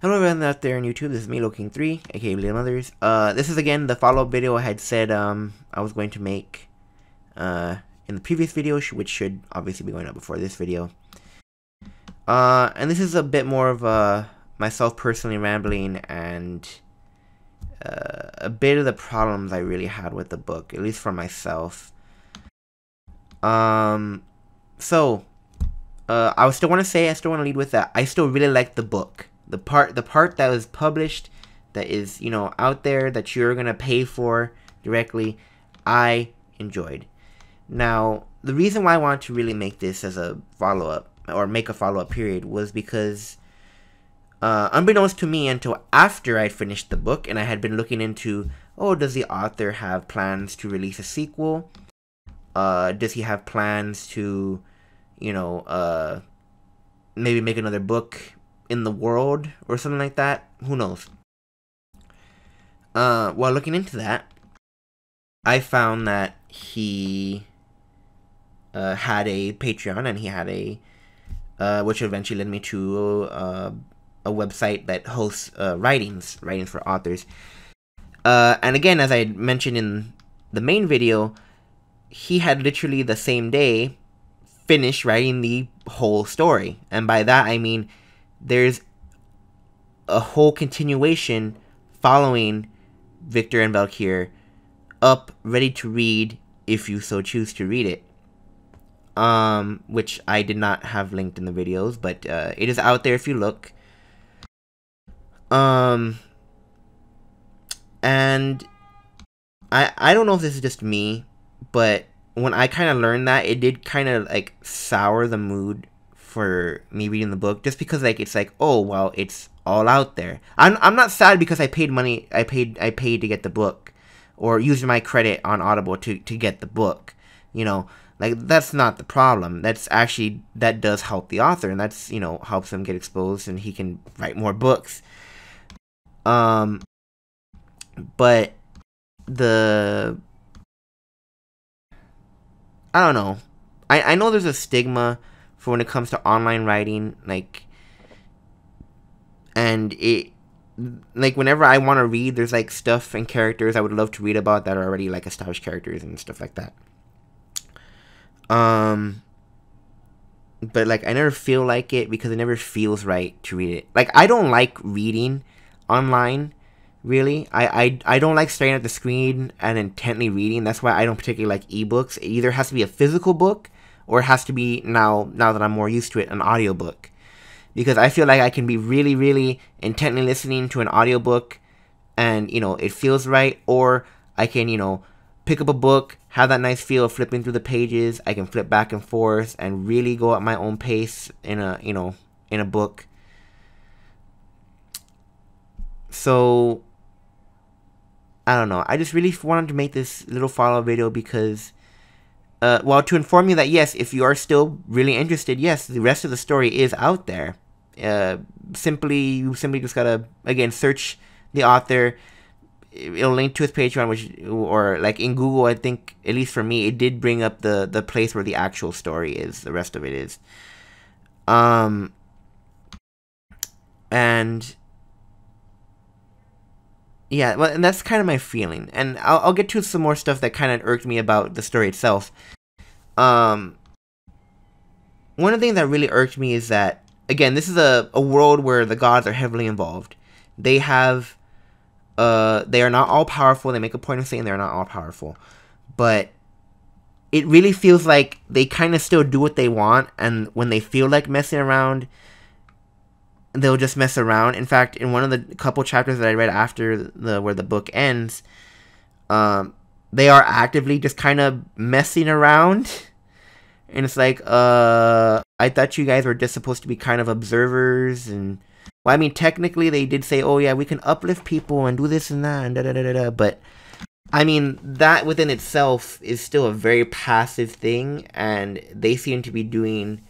Hello everyone out there on YouTube, this is me, King3, aka Little Mothers. This is again the follow-up video I had said I was going to make in the previous video, which should obviously be going up before this video. And this is a bit more of myself personally rambling and a bit of the problems I really had with the book, at least for myself. I still want to lead with that. I still really like the book. The part that was published, that is, you know, out there, that you're gonna pay for directly, I enjoyed. Now, the reason why I wanted to really make this as a follow-up, or make a follow-up period, was because, unbeknownst to me until after I finished the book, and I had been looking into, oh, does the author have plans to release a sequel? Does he have plans to, you know, maybe make another book in the world or something like that? Who knows? While looking into that, I found that he had a Patreon, and he had a which eventually led me to a website that hosts writings for authors. And again, as I mentioned in the main video, he had literally the same day finished writing the whole story, and by that I mean there's a whole continuation following Vainqueur and Vainqueur up, ready to read if you so choose to read it. Which I did not have linked in the videos, but it is out there if you look. And I don't know if this is just me, but when I kind of learned that, it did kind of like sour the mood for me reading the book, just because like it's like, oh well, it's all out there. I'm not sad because I paid money. I paid to get the book, or used my credit on Audible to get the book. You know, like that's not the problem. That's actually, that does help the author, and that's, you know, helps him get exposed and he can write more books. But I don't know. I know there's a stigma for when it comes to online writing, like, and it, like, whenever I want to read, there's like stuff and characters I would love to read about that are already like established characters and stuff like that. But like I never feel like it because it never feels right to read it. Like I don't like reading online, really. I don't like staring at the screen and intently reading. That's why I don't particularly like ebooks. It either has to be a physical book, or it has to be, now that I'm more used to it, an audiobook. Because I feel like I can be really, really intently listening to an audiobook and, you know, it feels right. Or I can, you know, pick up a book, have that nice feel of flipping through the pages. I can flip back and forth and really go at my own pace in a, you know, in a book. So I don't know. I just really wanted to make this little follow-up video because, well, to inform you that, yes, if you are still really interested, yes, the rest of the story is out there. You simply just gotta, again, search the author. It'll link to his Patreon, which, or like in Google, I think, at least for me, it did bring up the place where the actual story is. The rest of it is. And yeah, well, and that's kind of my feeling. And I'll get to some more stuff that kind of irked me about the story itself. One of the things that really irked me is that, again, this is a world where the gods are heavily involved. They have, they are not all powerful. They make a point of saying they're not all powerful. But it really feels like they kind of still do what they want. And when they feel like messing around, they'll just mess around. In fact, in one of the couple chapters that I read after where the book ends, they are actively just kind of messing around. And it's like, I thought you guys were just supposed to be kind of observers. And, well, I mean, technically they did say, oh yeah, we can uplift people and do this and that and da-da-da-da-da. But, I mean, that within itself is still a very passive thing. And they seem to be doing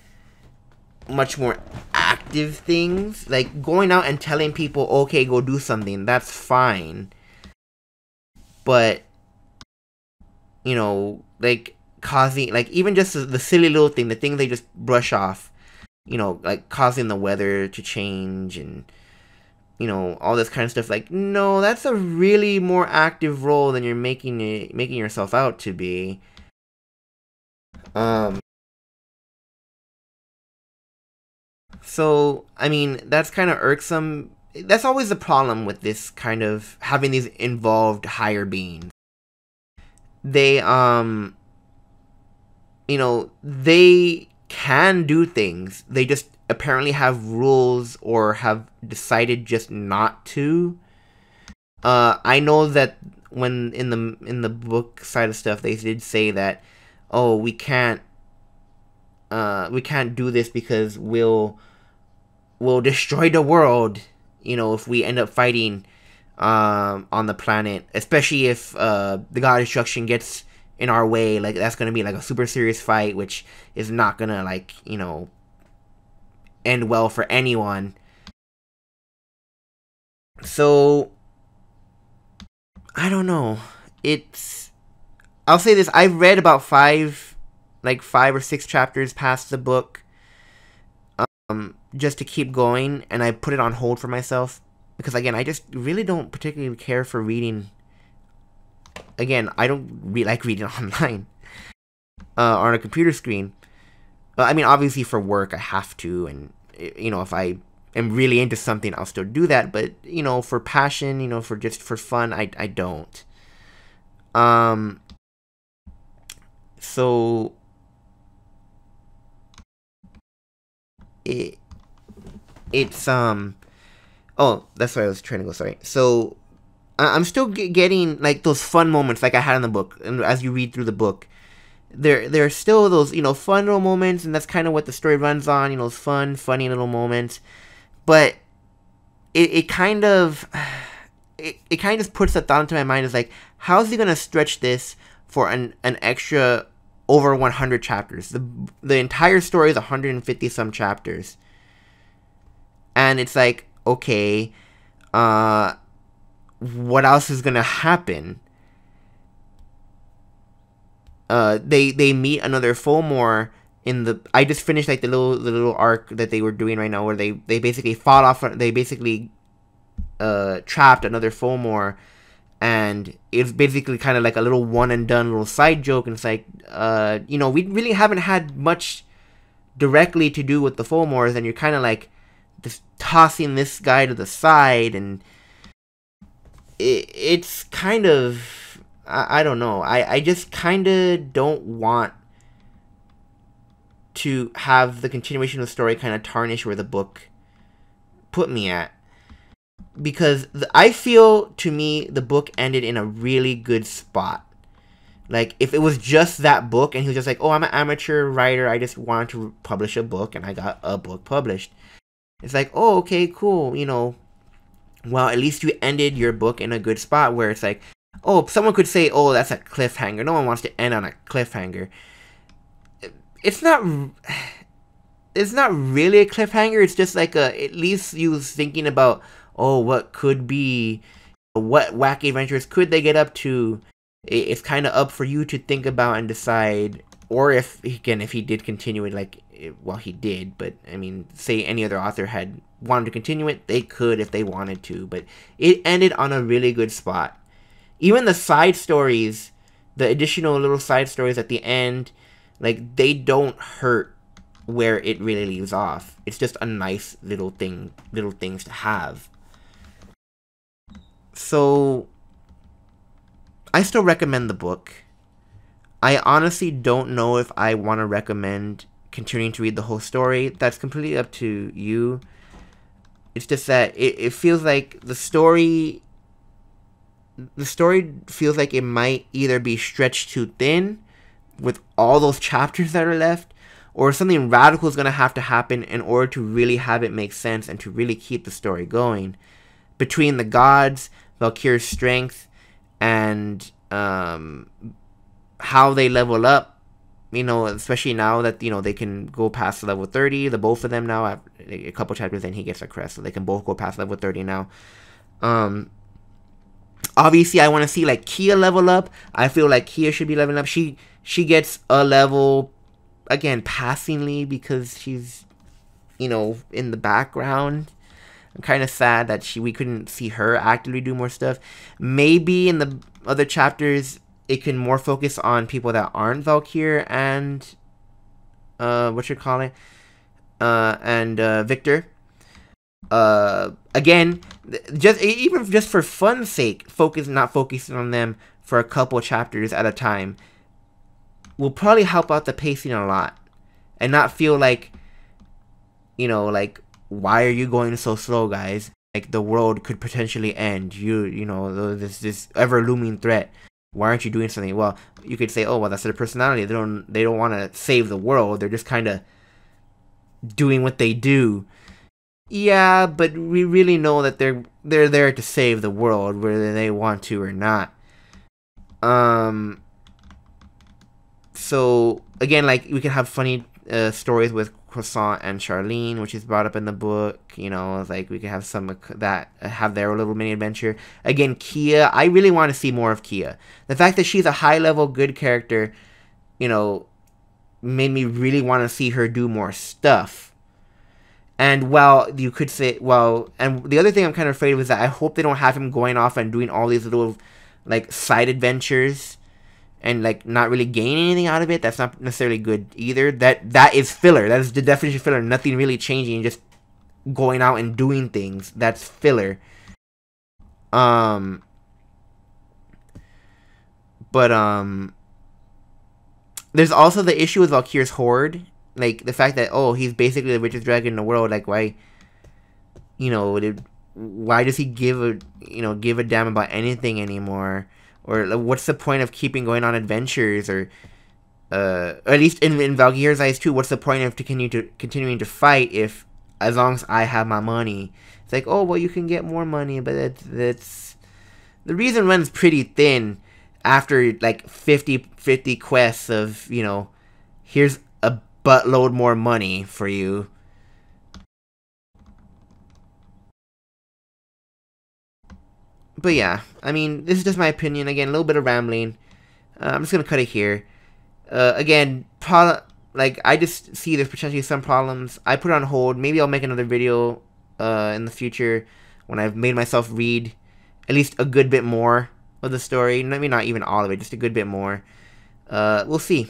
much more active things. Like, going out and telling people, okay, go do something, that's fine. But, you know, like, causing, like, even just the silly little thing, the thing they just brush off, you know, like causing the weather to change and all this kind of stuff. Like, no, that's a really more active role than you're making yourself out to be. So, I mean, that's kind of irksome. That's always the problem with this kind of having these involved higher beings. They, they can do things. They just apparently have rules or have decided just not to. I know that when in the book side of stuff, they did say that, oh, we can't do this because we'll destroy the world, if we end up fighting on the planet, especially if the God of Destruction gets in our way. Like, that's gonna be like a super serious fight, which is not gonna, like, end well for anyone. So I don't know. I'll say this, I've read about 5 or 6 chapters past the book, just to keep going, and I put it on hold for myself because, again, I just really don't particularly care for reading. Again, I don't really like reading online or on a computer screen. I mean, obviously for work I have to, and if I am really into something, I'll still do that. But for passion, for just for fun, I don't. So it's oh, that's where I was trying to go. Sorry. So I'm still getting like those fun moments like I had in the book, and as you read through the book, there are still those fun little moments, and that's kind of what the story runs on. Those fun, funny little moments, but it kind of it kind of puts the thought into my mind is like, how's he gonna stretch this for an extra over 100 chapters? The entire story is 150 some chapters. And it's like, okay, what else is gonna happen? They meet another Fomor in the. I just finished like the little arc that they were doing right now, where they basically fought off. They basically trapped another Fomor, and it's basically kind of like a little one and done little side joke. And it's like, we really haven't had much directly to do with the Fomors, and you're kind of like just tossing this guy to the side, and it's kind of, I don't know. I just kind of don't want to have the continuation of the story kind of tarnish where the book put me at. Because I feel, to me, the book ended in a really good spot. Like, if it was just that book, and he was just like, oh, I'm an amateur writer, I just wanted to publish a book, and I got a book published. It's like, oh, okay, cool, well, at least you ended your book in a good spot, where it's like, oh, someone could say, oh, that's a cliffhanger. No one wants to end on a cliffhanger. It's not really a cliffhanger. It's just like at least you was thinking about, oh, what could be, what wacky adventures could they get up to? It's kind of up for you to think about and decide. Or if he did continue it, like, well, he did, but I mean, say any other author had wanted to continue it, they could if they wanted to. But it ended on a really good spot. Even the side stories, the additional little side stories at the end, like, they don't hurt where it really leaves off. It's just a nice little things to have. So I still recommend the book. I honestly don't know if I want to recommend continuing to read the whole story. That's completely up to you. It's just that it feels like the story feels like it might either be stretched too thin with all those chapters that are left, or something radical is going to have to happen in order to really have it make sense and to really keep the story going. Between the gods, Vainqueur's strength, and how they level up, especially now that, they can go past level 30, the both of them now, a couple chapters in, he gets a crest, so they can both go past level 30 now. Obviously, I want to see, like, Kia level up. I feel like Kia should be leveling up. She gets a level, again, passingly, because she's, in the background. I'm kind of sad that we couldn't see her actively do more stuff. Maybe in the other chapters, it can more focus on people that aren't Vainqueur and Victor. Again, just for fun's sake, not focusing on them for a couple chapters at a time will probably help out the pacing a lot, and not feel like, like, why are you going so slow, guys? Like, the world could potentially end. This ever looming threat. Why aren't you doing something? Well, you could say, oh, well, that's their personality. They don't want to save the world. They're just kind of doing what they do. Yeah, but we really know that they're there to save the world, whether they want to or not. So again, like, we could have funny stories with Croissant and Charlene, which is brought up in the book. Like, we could have some that have their little mini adventure. Again, Kia, I really want to see more of Kia. The fact that she's a high level good character, made me really want to see her do more stuff. And while you could say, and the other thing I'm kind of afraid of is that I hope they don't have him going off and doing all these little, like, side adventures and, like, not really gaining anything out of it. That's not necessarily good either. That is filler. That is the definition of filler. Nothing really changing, just going out and doing things. That's filler. There's also the issue with Valkyr's Horde. Like, the fact that, oh, he's basically the richest dragon in the world. Like, why, why does he give a damn about anything anymore? Or, like, what's the point of keeping going on adventures? Or at least in Valkyr's eyes too, what's the point of continuing to fight if, as long as I have my money? It's like, oh, well, you can get more money, but that's the reason runs pretty thin after, like, 50 quests of, here's a buttload more money for you. But yeah, I mean, this is just my opinion. Again, a little bit of rambling. I'm just gonna cut it here. Again, I just see there's potentially some problems. I put it on hold. Maybe I'll make another video in the future when I've made myself read at least a good bit more of the story. Maybe not even all of it, just a good bit more. We'll see.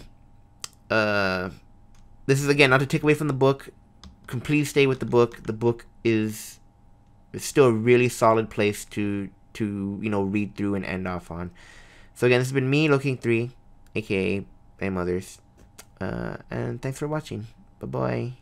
This is, again, not to take away from the book. Completely stay with the book. The book is still a really solid place to read through and end off on. So again, this has been me, Looking3, aka my mother's. And thanks for watching. Bye-bye.